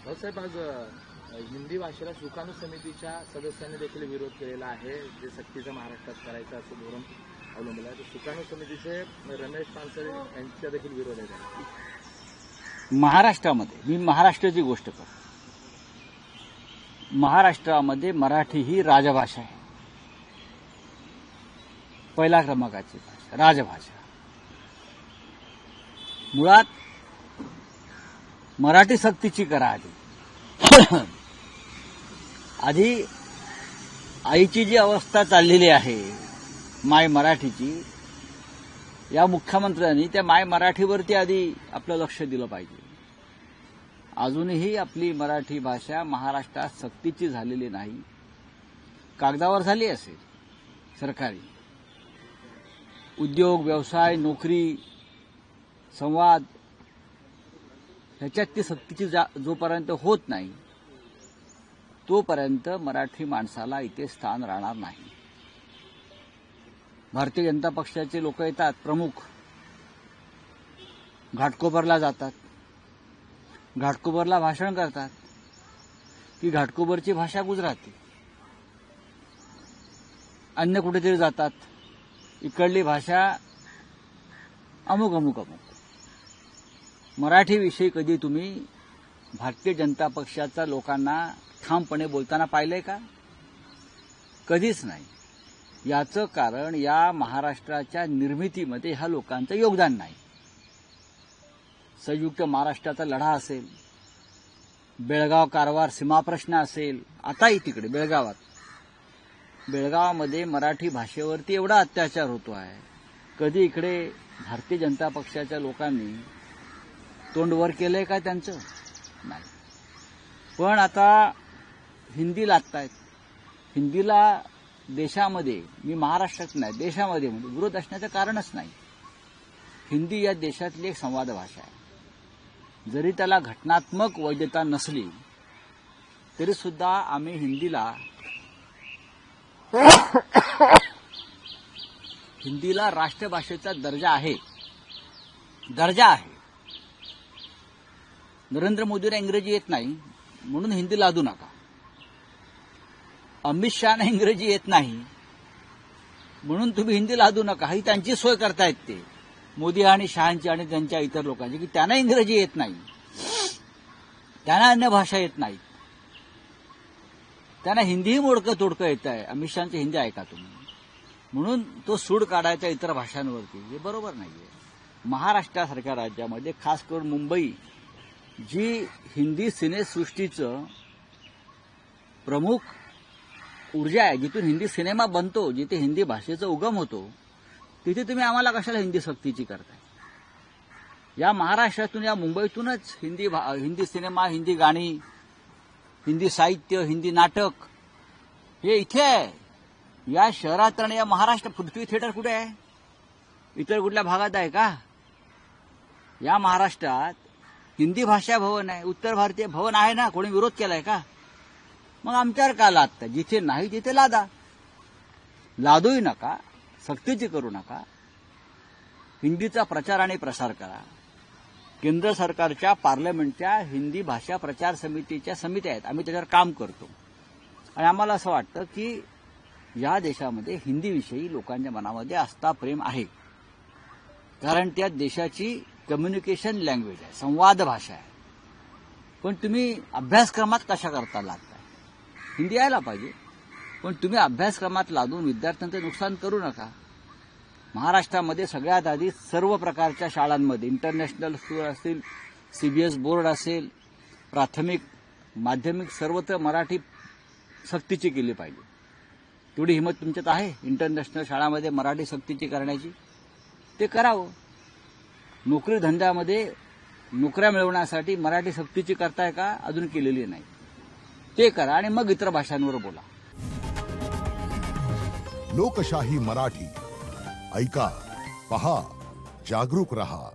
साहेब, आज हिंदी भाषेला सुकाणू समितीच्या सदस्यांनी देखील विरोध केलेला आहे. जे सक्तीचा महाराष्ट्रात करायचं असं धोरण अवलंबलं आहे. तर सुकाणू समितीचे रमेश पानसरे यांचा देखील विरोध आहे. महाराष्ट्रामध्ये मी महाराष्ट्राची गोष्ट करतो. महाराष्ट्रामध्ये मराठी ही राजभाषा आहे. पहिल्या क्रमांकाची भाषा, राजभाषा. मुळात मराठी सक्तीची करा आधी आईची जी अवस्था चाललेली आहे माय मराठीची, या मुख्यमंत्र्यांनी त्या माय मराठीवरती आधी आपलं लक्ष दिलं पाहिजे. अजूनही आपली मराठी भाषा महाराष्ट्रात सक्तीची झालेली नाही. कागदावर झाली असेल सरकारी. उद्योग, व्यवसाय, नोकरी, संवाद ह्याच्यात ती सक्तीची जोपर्यंत होत नाही तोपर्यंत मराठी माणसाला इथे स्थान राहणार नाही. भारतीय जनता पक्षाचे लोक येतात, प्रमुख घाटकोपरला जातात, घाटकोपरला भाषण करतात की घाटकोपरची भाषा गुजराती. अन्य कुठेतरी जातात, इकडली भाषा अमुक अमुक अमुक. मराठीविषयी कधी तुम्ही भारतीय जनता पक्षाच्या लोकांना ठामपणे बोलताना पाहिलंय का? कधीच नाही. याचं कारण या महाराष्ट्राच्या निर्मितीमध्ये ह्या लोकांचं योगदान नाही. संयुक्त महाराष्ट्राचा लढा असेल, बेळगाव कारवार सीमाप्रश्न असेल, आताही तिकडे बेळगावामध्ये मराठी भाषेवरती एवढा अत्याचार होतो आहे. कधी इकडे भारतीय जनता पक्षाच्या लोकांनी तोंड वर केलंय का त्यांचं? नाही. पण आता हिंदी लादतायत. हिंदीला देशामध्ये, मी महाराष्ट्रात नाही देशामध्ये म्हणजे विरोध असण्याचं कारणच नाही. हिंदी या देशातली एक संवाद भाषा आहे. जरी त्याला घटनात्मक वैधता नसली तरी सुद्धा आम्ही हिंदीला राष्ट्रभाषेचा दर्जा आहे. नरेंद्र मोदीला इंग्रजी येत नाही म्हणून हिंदी लादू नका. अमित शहाना इंग्रजी येत नाही म्हणून तुम्ही हिंदी लादू नका. ही त्यांची सोय करतायत ते मोदी आणि शहांची आणि त्यांच्या इतर लोकांची, की त्यांना इंग्रजी येत नाही, त्यांना अन्य भाषा येत नाही, त्यांना हिंदीही मोडकं तोडकं येत आहे. अमित शहांची हिंदी ऐका तुम्ही, म्हणून तो सूड काढायचा इतर भाषांवरती. हे बरोबर नाहीये. महाराष्ट्रासारख्या राज्यामध्ये, खास करून मुंबई जी हिंदी सिनेसृष्टीचं प्रमुख ऊर्जा आहे, जिथून हिंदी सिनेमा बनतो, जिथे हिंदी भाषेचा उगम होतो, तिथे तुम्ही आम्हाला कशाला हिंदी सक्तीची करताय? या महाराष्ट्रातून, या मुंबईतूनच हिंदी सिनेमा, हिंदी गाणी, हिंदी साहित्य, हिंदी नाटक हे इथे आहे. या शहरात आणि या महाराष्ट्र पृथ्वी थिएटर कुठे आहे? इतर कुठल्या भागात आहे का? या महाराष्ट्रात हिंदी भाषा भवन आहे, उत्तर भारतीय भवन आहे ना. कोणी विरोध केलाय का? मग आमच्यावर का लादता? जिथे नाही तिथे लादा. लादूही नका, सक्तीची करू नका. हिंदीचा प्रचार आणि प्रसार करा. केंद्र सरकारच्या पार्लमेंटच्या हिंदी भाषा प्रचार समितीच्या समित्या आहेत, आम्ही त्याच्यावर काम करतो. आणि आम्हाला असं वाटतं की या देशामध्ये हिंदीविषयी लोकांच्या मनामध्ये आस्था प्रेम आहे. कारण त्या देशाची कम्युनिकेशन लँग्वेज आहे, संवाद भाषा आहे. पण तुम्ही अभ्यासक्रमात कशा करता लादताय? हिंदी यायला पाहिजे, पण तुम्ही अभ्यासक्रमात लादून विद्यार्थ्यांचं नुकसान करू नका. महाराष्ट्रामध्ये सगळ्यात आधी सर्व प्रकारच्या शाळांमध्ये, इंटरनॅशनल स्कूल असतील, सीबीएस बोर्ड असेल, प्राथमिक, माध्यमिक, सर्वत्र मराठी सक्तीची केली पाहिजे. तेवढी हिंमत तुमच्यात आहे इंटरनॅशनल शाळांमध्ये मराठी सक्तीची करण्याची? ते करावं. नोकरी धंद्यामध्ये नोकऱ्या मिळवण्यासाठी मराठी सक्तीची करताय का? अजून केलेली नाही. ते करा आणि मग इतर भाषांवर बोला. लोकशाही मराठी ऐका, पहा, जागरूक रहा.